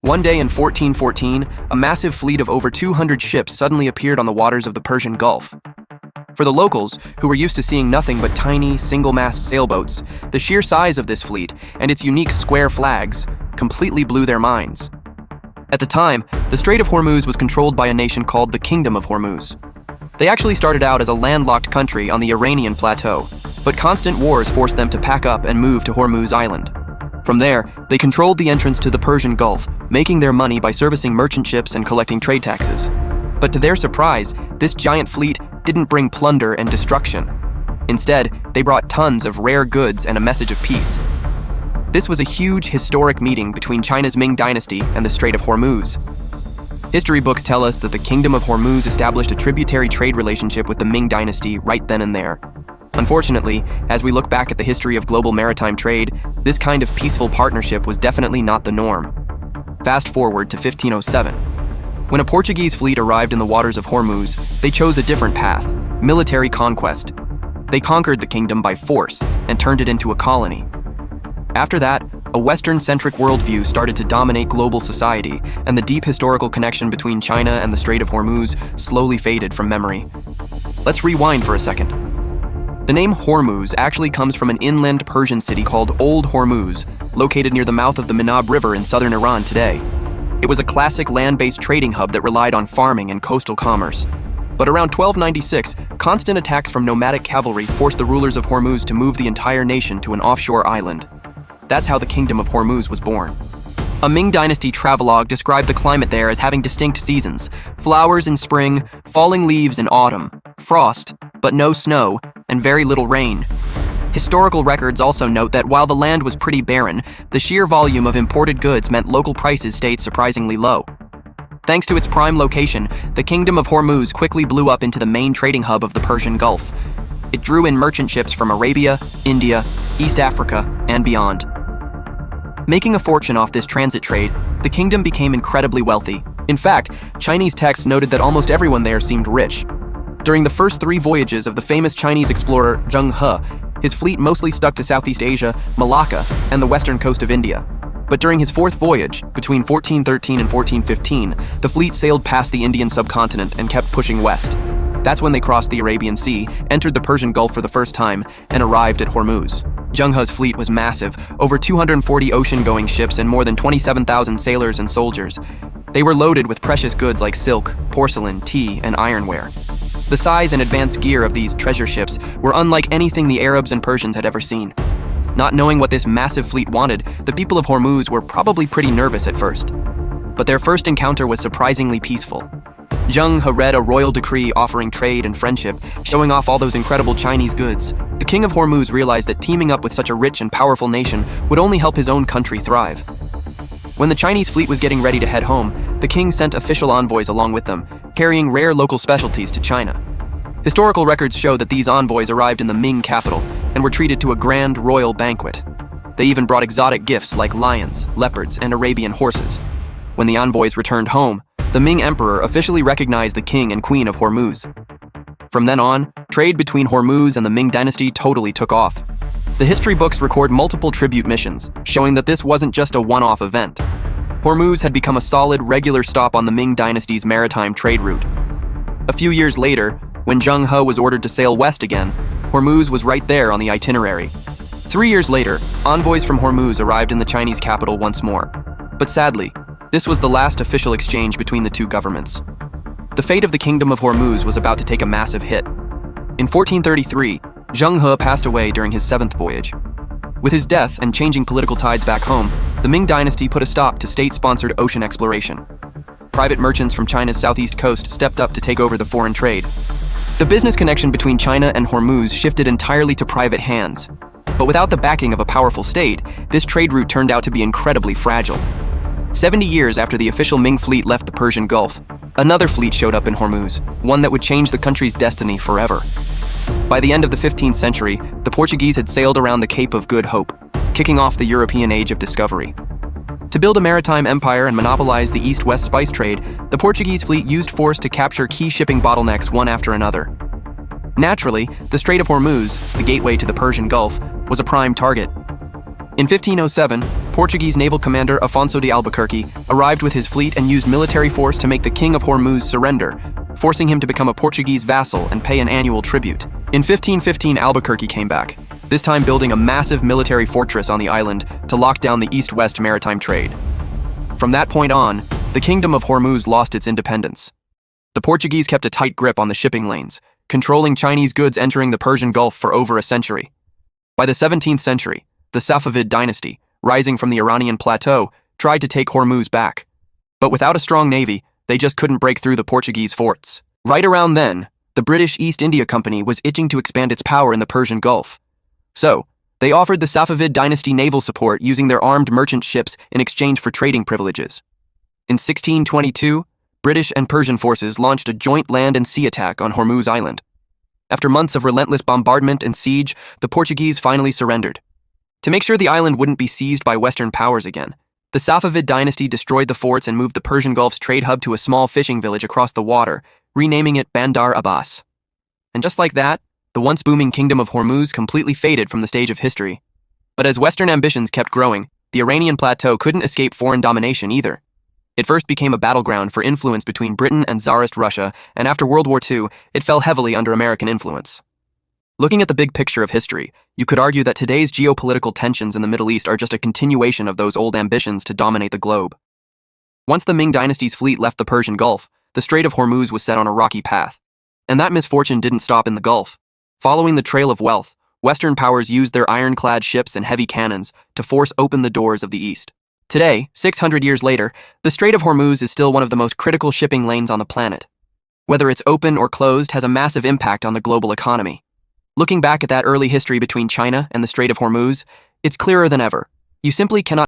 One day in 1414, a massive fleet of over 200 ships suddenly appeared on the waters of the Persian Gulf. For the locals, who were used to seeing nothing but tiny, single-mast sailboats, the sheer size of this fleet and its unique square flags completely blew their minds. At the time, the Strait of Hormuz was controlled by a nation called the Kingdom of Hormuz. They actually started out as a landlocked country on the Iranian plateau, but constant wars forced them to pack up and move to Hormuz Island. From there, they controlled the entrance to the Persian Gulf, making their money by servicing merchant ships and collecting trade taxes. But to their surprise, this giant fleet didn't bring plunder and destruction. Instead, they brought tons of rare goods and a message of peace. This was a huge historic meeting between China's Ming Dynasty and the Strait of Hormuz. History books tell us that the Kingdom of Hormuz established a tributary trade relationship with the Ming Dynasty right then and there. Unfortunately, as we look back at the history of global maritime trade, this kind of peaceful partnership was definitely not the norm. Fast forward to 1507. When a Portuguese fleet arrived in the waters of Hormuz, they chose a different path: military conquest. They conquered the kingdom by force and turned it into a colony. After that, a Western-centric worldview started to dominate global society, and the deep historical connection between China and the Strait of Hormuz slowly faded from memory. Let's rewind for a second. The name Hormuz actually comes from an inland Persian city called Old Hormuz, located near the mouth of the Manab River in southern Iran today. It was a classic land-based trading hub that relied on farming and coastal commerce. But around 1296, constant attacks from nomadic cavalry forced the rulers of Hormuz to move the entire nation to an offshore island. That's how the Kingdom of Hormuz was born. A Ming Dynasty travelogue described the climate there as having distinct seasons: flowers in spring, falling leaves in autumn, frost, but no snow, and very little rain. Historical records also note that while the land was pretty barren, the sheer volume of imported goods meant local prices stayed surprisingly low. Thanks to its prime location, the Kingdom of Hormuz quickly blew up into the main trading hub of the Persian Gulf. It drew in merchant ships from Arabia, India, East Africa, and beyond. Making a fortune off this transit trade, the kingdom became incredibly wealthy. In fact, Chinese texts noted that almost everyone there seemed rich. During the first 3 voyages of the famous Chinese explorer Zheng He, his fleet mostly stuck to Southeast Asia, Malacca, and the western coast of India. But during his 4th voyage, between 1413 and 1415, the fleet sailed past the Indian subcontinent and kept pushing west. That's when they crossed the Arabian Sea, entered the Persian Gulf for the first time, and arrived at Hormuz. Zheng He's fleet was massive, over 240 ocean-going ships and more than 27,000 sailors and soldiers. They were loaded with precious goods like silk, porcelain, tea, and ironware. The size and advanced gear of these treasure ships were unlike anything the Arabs and Persians had ever seen. Not knowing what this massive fleet wanted, the people of Hormuz were probably pretty nervous at first. But their first encounter was surprisingly peaceful. Zheng He read a royal decree offering trade and friendship, showing off all those incredible Chinese goods. The king of Hormuz realized that teaming up with such a rich and powerful nation would only help his own country thrive. When the Chinese fleet was getting ready to head home, the king sent official envoys along with them, carrying rare local specialties to China. Historical records show that these envoys arrived in the Ming capital and were treated to a grand royal banquet. They even brought exotic gifts like lions, leopards, and Arabian horses. When the envoys returned home, the Ming emperor officially recognized the king and queen of Hormuz. From then on, trade between Hormuz and the Ming dynasty totally took off. The history books record multiple tribute missions, showing that this wasn't just a one-off event. Hormuz had become a solid, regular stop on the Ming dynasty's maritime trade route. A few years later, when Zheng He was ordered to sail west again, Hormuz was right there on the itinerary. 3 years later, envoys from Hormuz arrived in the Chinese capital once more. But sadly, this was the last official exchange between the two governments. The fate of the Kingdom of Hormuz was about to take a massive hit. In 1433, Zheng He passed away during his 7th voyage. With his death and changing political tides back home, the Ming dynasty put a stop to state-sponsored ocean exploration. Private merchants from China's southeast coast stepped up to take over the foreign trade. The business connection between China and Hormuz shifted entirely to private hands. But without the backing of a powerful state, this trade route turned out to be incredibly fragile. 70 years after the official Ming fleet left the Persian Gulf, another fleet showed up in Hormuz, one that would change the country's destiny forever. By the end of the 15th century, the Portuguese had sailed around the Cape of Good Hope, kicking off the European Age of Discovery. To build a maritime empire and monopolize the east-west spice trade, the Portuguese fleet used force to capture key shipping bottlenecks one after another. Naturally, the Strait of Hormuz, the gateway to the Persian Gulf, was a prime target. In 1507, Portuguese naval commander Afonso de Albuquerque arrived with his fleet and used military force to make the King of Hormuz surrender, forcing him to become a Portuguese vassal and pay an annual tribute. In 1515, Albuquerque came back, this time building a massive military fortress on the island to lock down the east-west maritime trade. From that point on, the Kingdom of Hormuz lost its independence. The Portuguese kept a tight grip on the shipping lanes, controlling Chinese goods entering the Persian Gulf for over a century. By the 17th century, the Safavid dynasty, rising from the Iranian plateau, tried to take Hormuz back. But without a strong navy, they just couldn't break through the Portuguese forts. Right around then, the British East India Company was itching to expand its power in the Persian Gulf. So, they offered the Safavid dynasty naval support using their armed merchant ships in exchange for trading privileges. In 1622, British and Persian forces launched a joint land and sea attack on Hormuz Island. After months of relentless bombardment and siege, the Portuguese finally surrendered. To make sure the island wouldn't be seized by Western powers again, the Safavid dynasty destroyed the forts and moved the Persian Gulf's trade hub to a small fishing village across the water, renaming it Bandar Abbas. And just like that, the once booming Kingdom of Hormuz completely faded from the stage of history. But as Western ambitions kept growing, the Iranian plateau couldn't escape foreign domination either. It first became a battleground for influence between Britain and Tsarist Russia, and after World War II, it fell heavily under American influence. Looking at the big picture of history, you could argue that today's geopolitical tensions in the Middle East are just a continuation of those old ambitions to dominate the globe. Once the Ming Dynasty's fleet left the Persian Gulf, the Strait of Hormuz was set on a rocky path. And that misfortune didn't stop in the Gulf. Following the trail of wealth, Western powers used their ironclad ships and heavy cannons to force open the doors of the East. Today, 600 years later, the Strait of Hormuz is still one of the most critical shipping lanes on the planet. Whether it's open or closed has a massive impact on the global economy. Looking back at that early history between China and the Strait of Hormuz, it's clearer than ever. You simply cannot